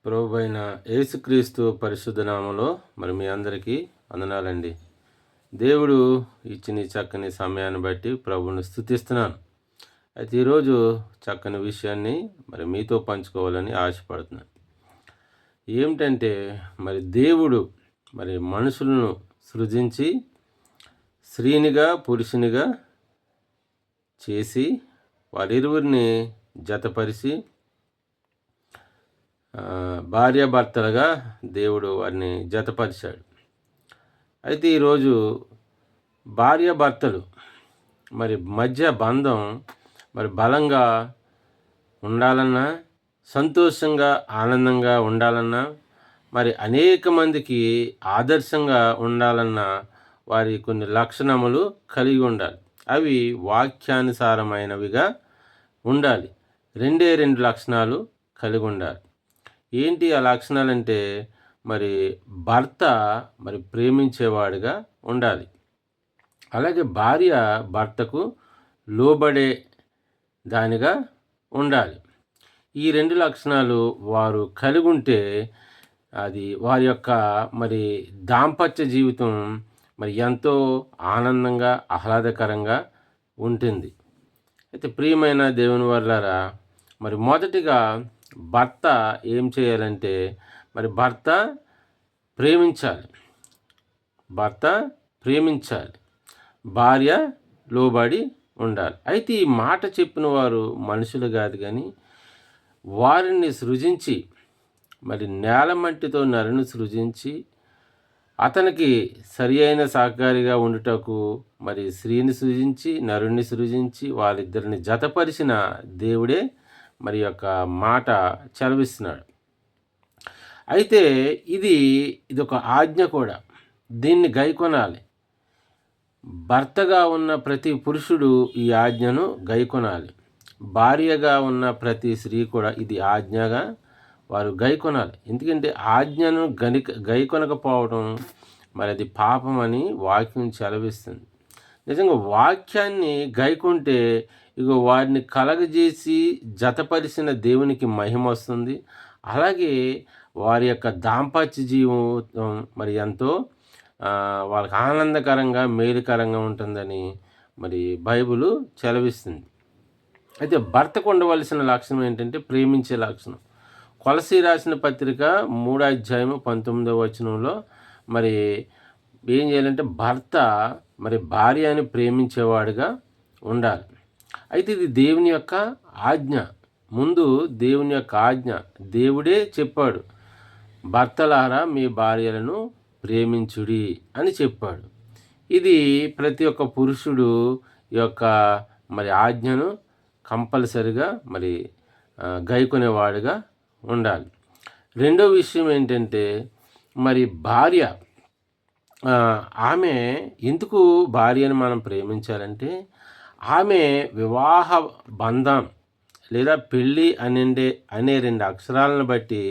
ప్రభువైన యేసుక్రీస్తు పరిశుద్ధ నామములో మరి మీ అందరికీ వందనాలండి. దేవుడు ఇచ్చిన ఈ చక్కని సమయాన్ని బట్టి ప్రభువుని స్తుతిస్తున్నాను. అయితే ఈరోజు చక్కని విషయాన్ని మరి మీతో పంచుకోవాలని ఆశపడుతున్నాను. ఏమిటంటే మరి దేవుడు మరి మనుషులను సృజించి స్త్రీనిగా పురుషునిగా చేసి వారిరువురిని జతపరిచి భార్యాభర్తలుగా దేవుడు వారిని జతపరిచాడు. అయితే ఈరోజు భార్యాభర్తలు మరి మధ్య బంధం మరి బలంగా ఉండాలన్నా, సంతోషంగా ఆనందంగా ఉండాలన్నా, మరి అనేక మందికి ఆదర్శంగా ఉండాలన్నా వారి కొన్ని లక్షణములు కలిగి ఉండాలి. అవి వాక్యానుసారమైనవిగా ఉండాలి. రెండు లక్షణాలు కలిగి ఉండాలి. ఏంటి ఆ లక్షణాలంటే మరి భర్త మరి ప్రేమించేవాడిగా ఉండాలి. అలాగే భార్య భర్తకు లోబడే దానిగా ఉండాలి. ఈ రెండు లక్షణాలు వారు కలిగి ఉంటే అది వారి యొక్క మరి దాంపత్య జీవితం మరి ఎంతో ఆనందంగా ఆహ్లాదకరంగా ఉంటుంది. అయితే ప్రియమైన దేవుని వారలారా, మరి మొదటిగా భర్త ఏం చేయాలంటే మరి భర్త ప్రేమించాలి, భార్య లోబడి ఉండాలి. అయితే ఈ మాట చెప్పిన వారు మనుషులు కాదు, కానీ వారిని సృజించి మరి నేల మట్టితో నరుని సృజించి అతనికి సరి అయిన సహకారిగా ఉండుటకు మరి స్త్రీని సృజించి నరుణ్ణి సృజించి వాళ్ళిద్దరిని జతపరిచిన దేవుడే మరి యొక్క మాట చదివిస్తున్నాడు. అయితే ఇది ఒక ఆజ్ఞ కూడా. దీన్ని గైకొనాలి. భర్తగా ఉన్న ప్రతి పురుషుడు ఈ ఆజ్ఞను గైకొనాలి. భార్యగా ఉన్న ప్రతి స్త్రీ కూడా ఇది ఆజ్ఞగా వారు గైకొనాలి. ఎందుకంటే ఆజ్ఞను గైకొనకపోవడం మరి అది పాపం అని వాక్యం చదివిస్తుంది. నిజంగా వాక్యాన్ని గైకొంటే వారిని కలగజేసి జతపరిచిన దేవునికి మహిమ వస్తుంది. అలాగే వారి యొక్క దాంపత్య జీవితం మరి ఎంతో వాళ్ళకి ఆనందకరంగా మేలుకరంగా ఉంటుందని మరి బైబిలు చదివిస్తుంది. అయితే భర్తకు ఉండవలసిన లక్షణం ఏంటంటే ప్రేమించే లక్షణం. కొలసీ రాసిన పత్రిక 3:19 మరి ఏం చేయాలంటే భర్త మరి భార్యని ప్రేమించేవాడుగా ఉండాలి. అయితే ఇది దేవుని యొక్క ఆజ్ఞ. ముందు దేవుని యొక్క ఆజ్ఞ. దేవుడే చెప్పాడు, భర్తలారా మీ భార్యలను ప్రేమించుడి అని చెప్పాడు. ఇది ప్రతి ఒక్క పురుషుడు యొక్క మరి ఆజ్ఞను కంపల్సరిగా మరి గైకొనేవాడుగా ఉండాలి. రెండో విషయం ఏంటంటే మరి భార్య, ఆమె ఎందుకు భార్యను మనం ప్రేమించాలంటే ఆమె వివాహ బంధం లేదా పెళ్ళి అనే 2 అక్షరాలను బట్టి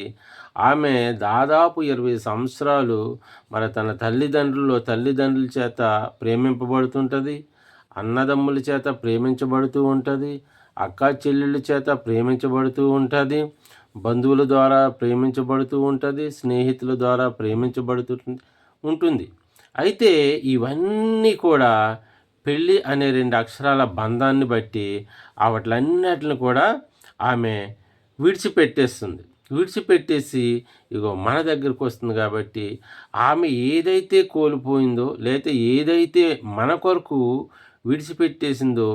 ఆమె దాదాపు 20 సంవత్సరాలు మరి తన తల్లిదండ్రుల చేత ప్రేమింపబడుతుంటుంది, అన్నదమ్ముల చేత ప్రేమించబడుతూ ఉంటుంది, అక్కా చెల్లెళ్ళ చేత ప్రేమించబడుతూ ఉంటుంది, బంధువుల ద్వారా ప్రేమించబడుతూ ఉంటుంది, స్నేహితుల ద్వారా ప్రేమించబడుతూ ఉంటుంది. అయితే ఇవన్నీ కూడా పెళ్ళి అనే 2 అక్షరాల బంధాన్ని బట్టి వాటిలన్నిటిని కూడా ఆమె విడిచిపెట్టేసి మన దగ్గరకు వస్తుంది. కాబట్టి ఆమె ఏదైతే కోల్పోయిందో లేదా ఏదైతే మన కొరకు విడిచిపెట్టేసిందో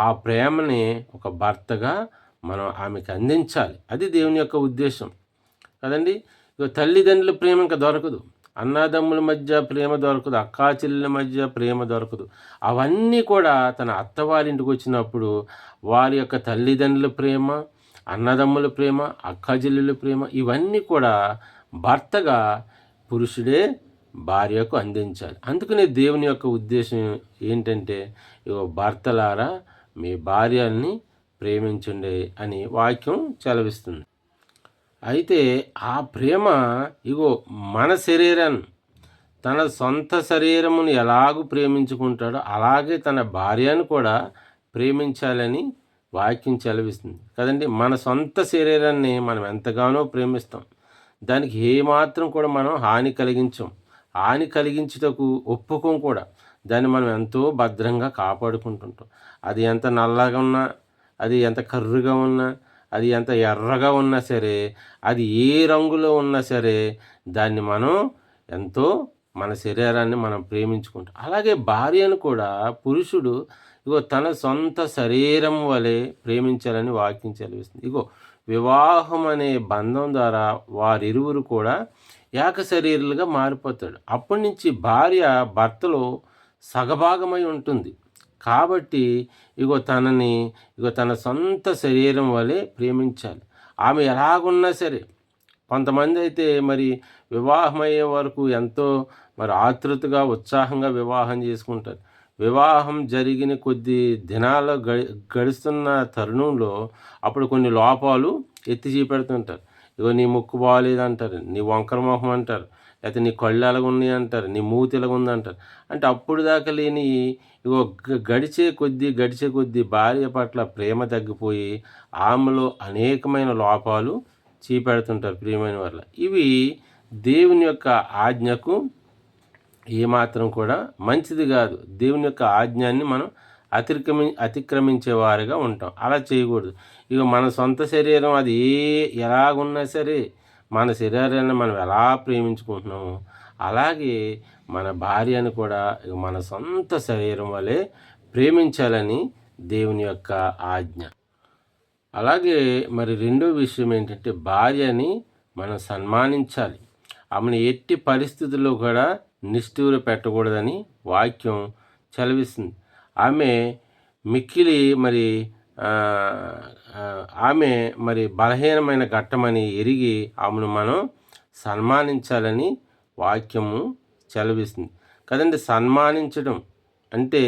ఆ ప్రేమని ఒక భర్తగా మనం ఆమెకు అందించాలి. అది దేవుని యొక్క ఉద్దేశం కదండి. తల్లిదండ్రుల ప్రేమ ఇంకా దొరకదు, అన్నదమ్ముల మధ్య ప్రేమ దొరకదు, అక్కా చెల్లెల మధ్య ప్రేమ దొరకదు. అవన్నీ కూడా తన అత్తవారింటికి వచ్చినప్పుడు వారి యొక్క తల్లిదండ్రుల ప్రేమ, అన్నదమ్ముల ప్రేమ, అక్కా చెల్లెల ప్రేమ ఇవన్నీ కూడా భర్తగా పురుషుడే భార్యకు అందించాలి. అందుకనే దేవుని యొక్క ఉద్దేశం ఏంటంటే భర్తలారా మీ భార్యల్ని ప్రేమించండి అని వాక్యం చదివిస్తుంది. అయితే ఆ ప్రేమ మన శరీరాన్ని, తన సొంత శరీరమును ఎలాగూ ప్రేమించుకుంటాడో అలాగే తన భార్యను కూడా ప్రేమించాలని వాక్యం చదివిస్తుంది కదండి. మన సొంత శరీరాన్ని మనం ఎంతగానో ప్రేమిస్తాం. దానికి ఏమాత్రం కూడా మనం హాని కలిగించం. హాని కలిగించుటకు ఒప్పుకోం కూడా. దాన్ని మనం ఎంతో భద్రంగా కాపాడుకుంటుంటాం. అది ఎంత నల్లగా ఉన్నా, అది ఎంత కర్రుగా ఉన్నా, అది ఎంత ఎర్రగా ఉన్నా సరే, అది ఏ రంగులో ఉన్నా సరే, దాన్ని మనం ఎంతో మన శరీరాన్ని మనం ప్రేమించుకుంటాం. అలాగే భార్యను కూడా పురుషుడు తన సొంత శరీరం వలె ప్రేమించాలని వాక్యం సెలవిస్తుంది. వివాహం అనే బంధం ద్వారా వారిరువురు కూడా ఏక శరీరులుగా మారిపోతాడు. అప్పటి నుంచి భార్య భర్తలో సగభాగమై ఉంటుంది. కాబట్టి తనని తన సొంత శరీరం వలె ప్రేమించాలి. ఆమె ఎలాగున్నా సరే, కొంతమంది అయితే మరి వివాహమయ్యే వరకు ఎంతో మరి ఆతృతగా ఉత్సాహంగా వివాహం చేసుకుంటారు. వివాహం జరిగిన కొద్ది దినాలు గడుస్తున్న తరుణంలో అప్పుడు కొన్ని లోపాలు ఎత్తి చూపెడుతుంటారు. నీ ముక్కు బాగాలేదంటారు, నీ వంకర మొహం అంటారు, లేకపోతే నీ కళ్ళు ఎలాగున్నాయి అంటారు, నీ మూతి ఎలాగుందంటారు. అంటే అప్పుడు దాకా లేని గడిచే కొద్దీ భార్య పట్ల ప్రేమ తగ్గిపోయి ఆమెలో అనేకమైన లోపాలు చూపెడుతుంటారు ప్రియమైన వాళ్ళ. ఇవి దేవుని యొక్క ఆజ్ఞకు ఏమాత్రం కూడా మంచిది కాదు. దేవుని యొక్క ఆజ్ఞాన్ని మనం అతిక్రమించేవారుగా ఉంటాం. అలా చేయకూడదు. మన సొంత శరీరం అది ఎలాగున్నా సరే, మన శరీరాన్ని మనం ఎలా ప్రేమించుకుంటున్నామో అలాగే మన భార్యను కూడా మన సొంత శరీరం వలె ప్రేమించాలని దేవుని యొక్క ఆజ్ఞ. అలాగే మరి రెండో విషయం ఏంటంటే, భార్యని మనం సన్మానించాలి. ఆమెను ఎట్టి పరిస్థితుల్లో కూడా నిష్ఠూర పెట్టకూడదని వాక్యం చదివిస్తుంది. ఆమె మిక్కిలి ఆమె బలహీనమైన ఘట్టమని ఎరిగి ఆమెను మనం సన్మానించాలని వాక్యము చదివిస్తుంది కదండి. సన్మానించడం అంటే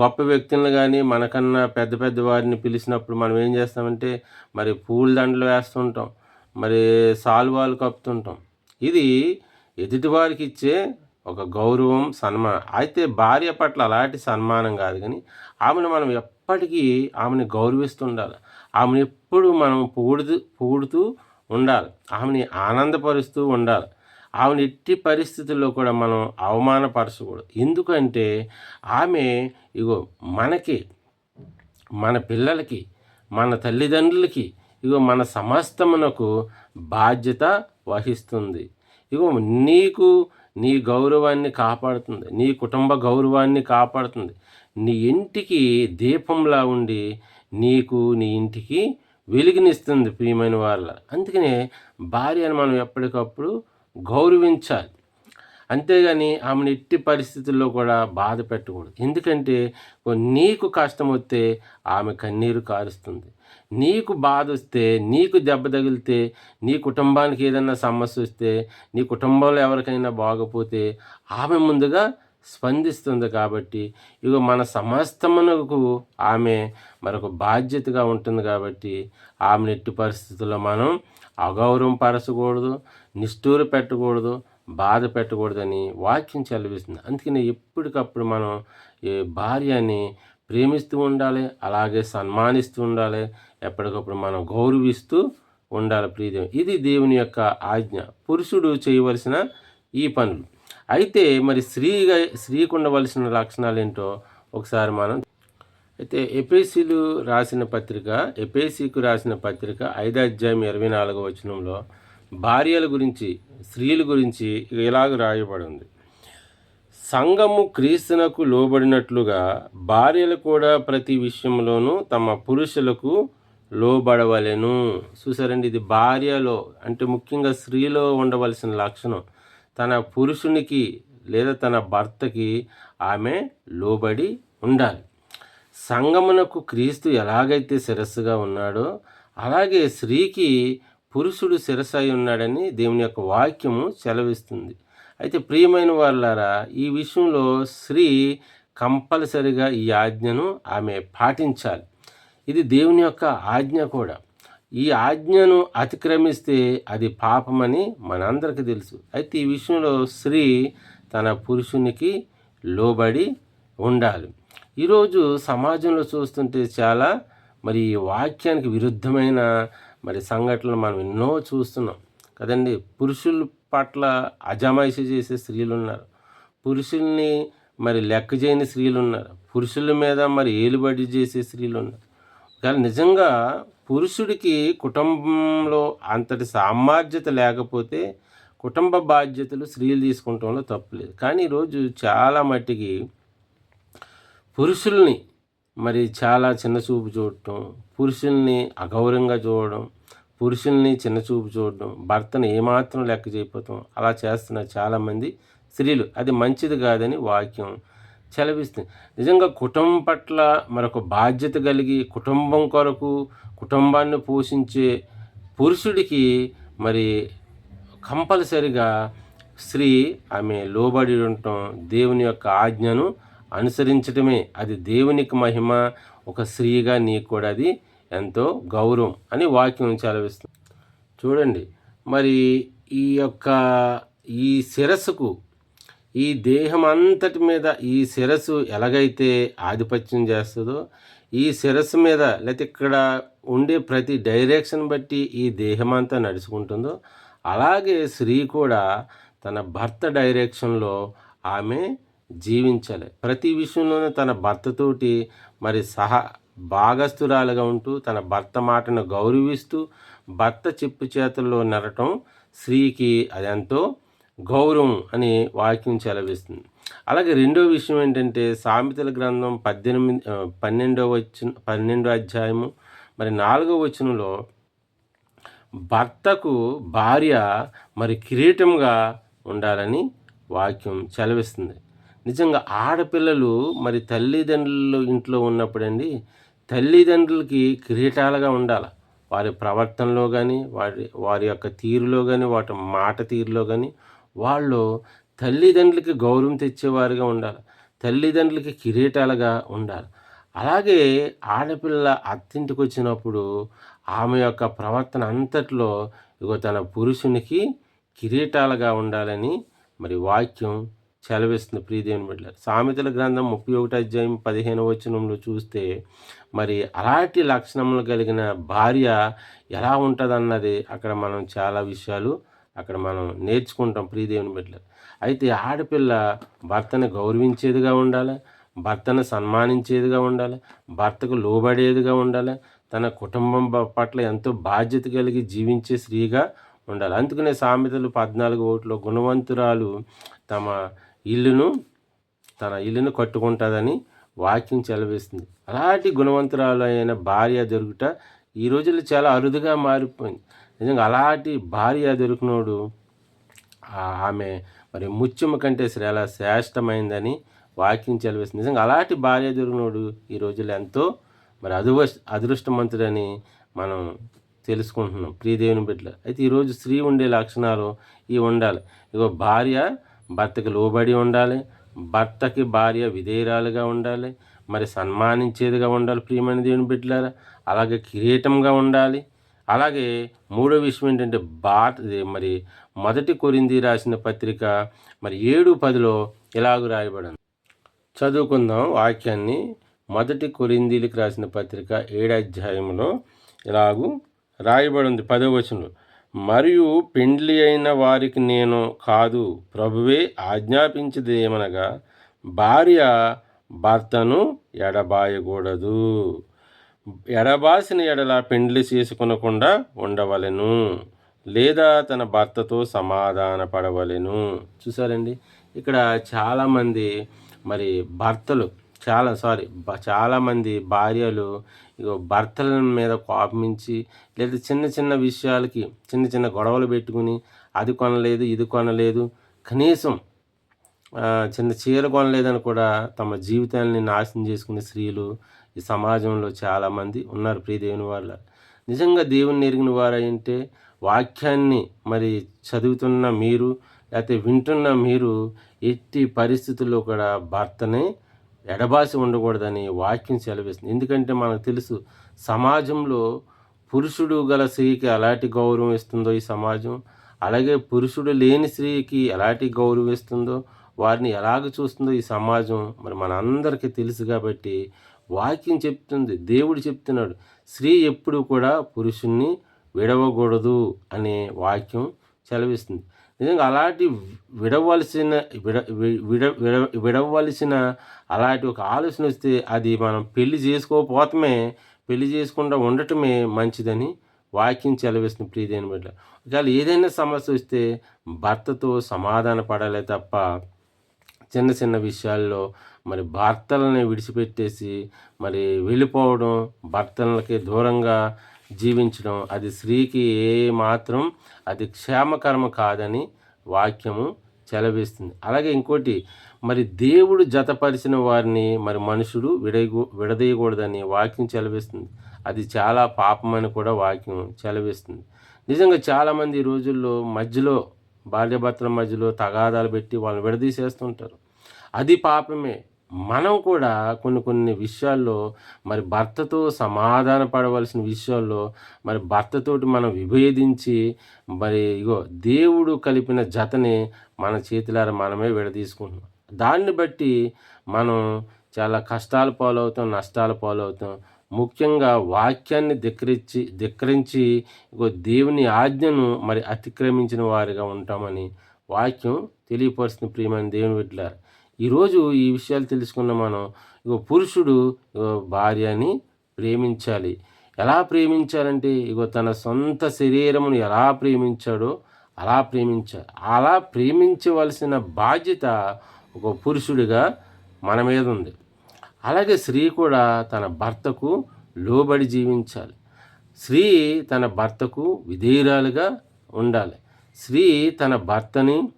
గొప్ప వ్యక్తులను కానీ మనకన్నా పెద్ద వారిని పిలిచినప్పుడు మనం ఏం చేస్తామంటే పూల దండలు వేస్తుంటాం, సాల్వాలు కప్పుతుంటాం. ఇది ఎదుటివారికి ఇచ్చే ఒక గౌరవం, సన్మానం. అయితే భార్య పట్ల అలాంటి సన్మానం కాదు, కానీ ఆమెను మనం ఎప్పటికీ ఆమెను గౌరవిస్తుండాలి. ఆమెను ఎప్పుడు మనం పొగుడుతూ ఉండాలి. ఆమెని ఆనందపరుస్తూ ఉండాలి. ఆమెను ఎట్టి పరిస్థితుల్లో కూడా మనం అవమానపరచకూడదు. ఎందుకంటే ఆమె మనకి, మన పిల్లలకి, మన తల్లిదండ్రులకి, మన సమస్తమునకు బాధ్యత వహిస్తుంది. నీకు నీ గౌరవాన్ని కాపాడుతుంది, నీ కుటుంబ గౌరవాన్ని కాపాడుతుంది, నీ ఇంటికి దీపంలా ఉండి నీకు నీ ఇంటికి వెలుగునిస్తుంది ప్రియమైన వాళ్ళ. అందుకనే భార్యను మనం ఎప్పటికప్పుడు గౌరవించాలి. అంతేగాని ఆమెను ఎట్టి పరిస్థితుల్లో కూడా బాధ పెట్టకూడదు. ఎందుకంటే నీకు కష్టం వస్తే ఆమె కన్నీరు కారుస్తుంది. నీకు బాధ వస్తే, నీకు దెబ్బ తగిలితే, నీ కుటుంబానికి ఏదైనా సమస్య వస్తే, నీ కుటుంబంలో ఎవరికైనా బాగపోతే ఆమె ముందుగా స్పందిస్తుంది. కాబట్టి మన సమస్తమునకు ఆమె మరొక బాధ్యతగా ఉంటుంది. కాబట్టి ఆమెను ఎట్టి పరిస్థితుల్లో మనం అగౌరవం పరచకూడదు, నిష్ఠూర పెట్టకూడదు, బాధ పెట్టకూడదని వాక్యం చదివిస్తుంది. అందుకని ఎప్పటికప్పుడు మనం ఈ భార్యని ప్రేమిస్తూ ఉండాలి, అలాగే సన్మానిస్తూ ఉండాలి, ఎప్పటికప్పుడు మనం గౌరవిస్తూ ఉండాలి ప్రియదేవి. ఇది దేవుని యొక్క ఆజ్ఞ, పురుషుడు చేయవలసిన ఈ పనులు. అయితే స్త్రీకు ఉండవలసిన లక్షణాలు ఏంటో ఒకసారి మనం అయితే ఎఫెసీకు రాసిన పత్రిక 5వ అధ్యాయం 24వ వచనంలో భార్యల గురించి, స్త్రీల గురించి ఇలాగ రాయబడి ఉంది. సంఘము క్రీస్తునకు లోబడినట్లుగా భార్యలు కూడా ప్రతి విషయంలోనూ తమ పురుషులకు లోబడవలెను. చూసారండి, ఇది భార్యలో అంటే ముఖ్యంగా స్త్రీలో ఉండవలసిన లక్షణం. తన పురుషునికి లేదా తన భర్తకి ఆమె లోబడి ఉండాలి. సంఘమునకు క్రీస్తు ఎలాగైతే శిరస్సుగా ఉన్నాడో అలాగే స్త్రీకి పురుషుడు శిరస్సు అయి ఉన్నాడని దేవుని యొక్క వాక్యము సెలవిస్తుంది. అయితే ప్రియమైన వాళ్ళారా, ఈ విషయంలో స్త్రీ కంపల్సరిగా ఈ ఆజ్ఞను ఆమె పాటించాలి. ఇది దేవుని యొక్క ఆజ్ఞ కూడా. ఈ ఆజ్ఞను అతిక్రమిస్తే అది పాపమని మనందరికీ తెలుసు. అయితే ఈ విషయంలో స్త్రీ తన పురుషునికి లోబడి ఉండాలి. ఈరోజు సమాజంలో చూస్తుంటే చాలా ఈ వాక్యానికి విరుద్ధమైన సంఘటనలు మనం ఎన్నో చూస్తున్నాం. కదండి. పురుషుల పట్ల అజమాయిషీ చేసే స్త్రీలున్నారు. పురుషుల్ని మరి లెక్క చేయని స్త్రీలున్నారు. పురుషుల మీద మరి ఏలుబడి చేసే స్త్రీలున్నారు. కానీ నిజంగా పురుషుడికి కుటుంబంలో అంతటి సామర్థ్యత లేకపోతే కుటుంబ బాధ్యతలు స్త్రీలు తీసుకుంటంలో తప్పులేదు. కానీ ఈరోజు చాలా మట్టికి పురుషుల్ని మరి చాలా చిన్నచూపు చూడటం, పురుషుల్ని అగౌరవంగా చూడడం, పురుషుల్ని చిన్నచూపు చూడడం, భర్తను ఏమాత్రం లెక్క చేయకపోవటం అలా చేస్తున్నారు చాలామంది స్త్రీలు. అది మంచిది కాదని వాక్యం సెలవిస్తుంది. నిజంగా కుటుంబం పట్ల మరొక బాధ్యత కలిగి కుటుంబం కొరకు కుటుంబాన్ని పోషించే పురుషుడికి మరి కంపల్సరిగా స్త్రీ ఆమె లోబడి ఉండటం, దేవుని యొక్క ఆజ్ఞను అనుసరించటమే అది దేవునికి మహిమ. ఒక స్త్రీగా నీకు కూడా అది ఎంతో గౌరవం అని వాక్యం సెలవిస్తుంది. చూడండి, మరి ఈ యొక్క ఈ శిరస్సుకు ఈ దేహం అంతటి మీద ఈ శిరస్సు ఎలాగైతే ఆధిపత్యం చేస్తుందో, ఈ శిరస్సు మీద లేకపోతే ఇక్కడ ఉండే ప్రతి డైరెక్షన్ బట్టి ఈ దేహం అంతా నడుచుకుంటుందో, అలాగే స్త్రీ కూడా తన భర్త డైరెక్షన్లో ఆమె జీవించాలి. ప్రతి విషయంలోనూ తన భర్తతోటి మరి భాగస్థురాలుగా ఉంటూ తన భర్త మాటను గౌరవిస్తూ భర్త చెప్పు చేతుల్లో నడటం స్త్రీకి అదెంతో గౌరవం అని వాక్యం సెలవిస్తుంది. అలాగే రెండో విషయం ఏంటంటే సామెతల గ్రంథం 12వ అధ్యాయము మరి 4వ వచనంలో భర్తకు భార్య మరి కిరీటంగా ఉండాలని వాక్యం సెలవిస్తుంది. నిజంగా ఆడపిల్లలు మరి తల్లిదండ్రులు ఇంట్లో ఉన్నప్పుడండి తల్లిదండ్రులకి కిరీటాలుగా ఉండాలి. వారి ప్రవర్తనలో కానీ వారి యొక్క తీరులో కానీ వాటి మాట తీరులో కానీ వాళ్ళు తల్లిదండ్రులకి గౌరవం తెచ్చేవారుగా ఉండాలి. తల్లిదండ్రులకి కిరీటాలుగా ఉండాలి. అలాగే ఆడపిల్ల అత్తింటికి వచ్చినప్పుడు ఆమె యొక్క ప్రవర్తన అంతట్లో తన పురుషునికి కిరీటాలుగా ఉండాలని మరి వాక్యం సెలవిస్తుంది. ప్రియదేవుని బిడ్డలారా, సామెతల గ్రంథం 31 అధ్యాయం 15వ వచనంలో చూస్తే మరి అలాంటి లక్షణములు కలిగిన భార్య ఎలా ఉంటుందన్నది అక్కడ మనం చాలా విషయాలు అక్కడ మనం నేర్చుకుంటాం. ప్రియదేవుని బిడ్డలారా, అయితే ఆడపిల్ల భర్తను గౌరవించేదిగా ఉండాలి, భర్తను సన్మానించేదిగా ఉండాలి, భర్తకు లోబడేదిగా ఉండాలి, తన కుటుంబం పట్ల ఎంతో బాధ్యత కలిగి జీవించే స్త్రీగా ఉండాలి. అందుకనే సామెతలు 14:1 గుణవంతురాలు తన ఇల్లును కట్టుకుంటుందని వాక్యం సెలవిస్తుంది. అలాంటి గుణవంతురాలు అయిన భార్య దొరుకుట ఈ రోజుల్లో చాలా అరుదుగా మారిపోయింది. నిజంగా అలాంటి భార్య దొరికినోడు ఆమె మరి ముత్యము కంటే చాలా శ్రేష్టమైందని వాక్యం సెలవిస్తుంది. నిజంగా అలాంటి భార్య దొరికినోడు ఈ రోజుల్లో ఎంతో మరి అదృష్టవంతుడని మనం తెలుసుకుంటున్నాం. ప్రియదేవుని బిడ్డలు, అయితే ఈరోజు స్త్రీ ఉండే లక్షణాలు ఇవి ఉండాలి. భార్య భర్తకి లోబడి ఉండాలి, భర్తకి భార్య విధేయురాలుగా ఉండాలి, మరి సన్మానించేదిగా ఉండాలి. ప్రియమైన దేవుని బిడ్డలారా, అలాగే కిరీటంగా ఉండాలి. అలాగే మూడో విషయం ఏంటంటే మరి 1 కొరింథీ రాసిన పత్రిక మరి 7:10 ఇలాగ రాయబడింది. చదువుకుందాం వాక్యాన్ని. 1 కొరింథీలకు రాసిన పత్రిక 7వ అధ్యాయంలో ఇలాగూ రాయబడింది 10వ వచనంలో, మరియు పెండ్లి అయిన వారికి నేను కాదు, ప్రభువే ఆజ్ఞాపించేది ఏమనగా భార్య భర్తను ఎడబాయకూడదు, ఎడబాసిన ఎడల పెండ్లి చేసుకొనకుండా ఉండవలెను, లేదా తన భర్తతో సమాధాన పడవలెను. చూసారండి, ఇక్కడ చాలామంది మరి భర్తలు చాలామంది భార్యలు భర్తల మీద కోపమించి లేదా చిన్న చిన్న విషయాలకి చిన్న చిన్న గొడవలు పెట్టుకుని అది కొనలేదు ఇది కొనలేదు, కనీసం చిన్న చీర కొనలేదని కూడా తమ జీవితాన్ని నాశనం చేసుకునే స్త్రీలు ఈ సమాజంలో చాలామంది ఉన్నారు. ప్రియదేవుని వాళ్ళ నిజంగా దేవుని ఎరిగిన వారంటే వాక్యాన్ని మరి చదువుతున్న మీరు లేకపోతే వింటున్న మీరు ఎట్టి పరిస్థితుల్లో కూడా భర్తనే ఎడబాసి ఉండకూడదని వాక్యం సెలవిస్తుంది. ఎందుకంటే మనకు తెలుసు సమాజంలో పురుషుడు గల స్త్రీకి ఎలాంటి గౌరవం ఇస్తుందో ఈ సమాజం, అలాగే పురుషుడు లేని స్త్రీకి ఎలాంటి గౌరవం ఇస్తుందో, వారిని ఎలాగ చూస్తుందో ఈ సమాజం మరి మన అందరికీ తెలుసు. కాబట్టి వాక్యం చెప్తుంది, దేవుడు చెప్తున్నాడు, స్త్రీ ఎప్పుడు కూడా పురుషుణ్ణి విడవకూడదు అనే వాక్యం సెలవిస్తుంది. నిజంగా అలాంటి విడవలసిన విడ వి- విడ విడ విడవలసిన అలాంటి ఒక ఆలోచన వస్తే అది మనం పెళ్లి చేసుకోకపోవటమే, పెళ్లి చేసుకుండా ఉండటమే మంచిదని వాక్యం సెలవిస్తుంది ప్రియమైన బిడ్డ. ఒకవేళ ఏదైనా సమస్య వస్తే భర్తతో సమాధాన పడాలే తప్ప చిన్న చిన్న విషయాల్లో మరి భర్తలని విడిచిపెట్టేసి మరి వెళ్ళిపోవడం, భర్తలకి దూరంగా జీవించడం అది స్త్రీకి ఏ మాత్రం అది క్షేమకరము కాదని వాక్యము సెలవిస్తుంది. అలాగే ఇంకోటి, మరి దేవుడు జతపరిచిన వారిని మరి మనుషుడు విడదీయకూడదని వాక్యం సెలవిస్తుంది. అది చాలా పాపమని కూడా వాక్యం సెలవిస్తుంది. నిజంగా చాలామంది ఈ రోజుల్లో మధ్యలో భార్యాభర్తల మధ్యలో తగాదాలు పెట్టి వాళ్ళని విడదీసేస్తుంటారు. అది పాపమే. మనం కూడా కొన్ని కొన్ని విషయాల్లో మరి భర్తతో సమాధాన పడవలసిన విషయాల్లో మరి భర్తతోటి మనం విభేదించి మరి ఇగో దేవుడు కలిపిన జతని మన చేతులారా మనమే విడదీసుకుంటున్నాం. దాన్ని బట్టి మనం చాలా కష్టాల పాలవుతాం, నష్టాల పాలవుతాం. ముఖ్యంగా వాక్యాన్ని ధిక్కరించి ఇగో దేవుని ఆజ్ఞను మరి అతిక్రమించిన వారిగా ఉంటామని వాక్యం తెలియపరుస్తుంది ప్రియమైన దేవుని బిడ్డలారా. ఈరోజు ఈ విషయాలు తెలుసుకున్న మనం ఇగో పురుషుడు ఇగో భార్యని ప్రేమించాలి. ఎలా ప్రేమించాలంటే ఇగో తన సొంత శరీరమును ఎలా ప్రేమించాడో అలా ప్రేమించాలి. అలా ప్రేమించవలసిన బాధ్యత ఒక పురుషుడిగా మన మీద ఉంది. అలాగే స్త్రీ కూడా తన భర్తకు లోబడి జీవించాలి. స్త్రీ తన భర్తకు విధేయురాలుగా ఉండాలి. స్త్రీ తన భర్తని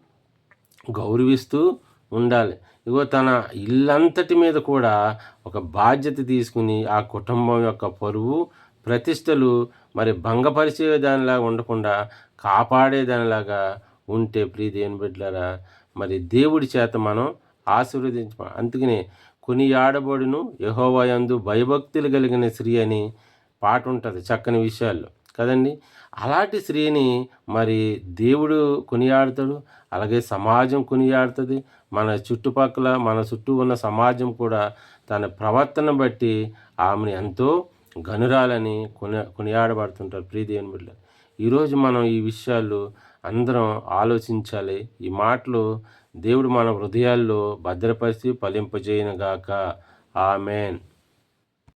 గౌరవిస్తూ ఉండాలి. ఇగో తన ఇల్లంతటి మీద కూడా ఒక బాధ్యత తీసుకుని ఆ కుటుంబం యొక్క పరువు, ప్రతిష్టలు మరి భంగపరిచేదానిలాగా ఉండకుండా కాపాడేదానిలాగా ఉంటే ప్రియ దేవుని బిడ్డలారా మరి దేవుడి చేత మనం అందుకనే కొనియాడబడును యెహోవా యందు భయభక్తులు కలిగిన స్త్రీ అని పాట ఉంటుంది చక్కని విషయాల్లో కదండి. అలాంటి స్త్రీని మరి దేవుడు కొనియాడతాడు. అలాగే సమాజం కొనియాడుతుంది. మన చుట్టుపక్కల మన చుట్టూ ఉన్న సమాజం కూడా తన ప్రవర్తన బట్టి ఆమెను ఎంతో గనురాలని కొనియాడబడుతుంటారు ప్రియ దేవుని బిడ్డలారా. ఈరోజు మనం ఈ విషయాలు అందరం ఆలోచించాలి. ఈ మాటలు దేవుడు మన హృదయాల్లో భద్రపరిచి ఫలింపజేయునుగాక. ఆమేన్.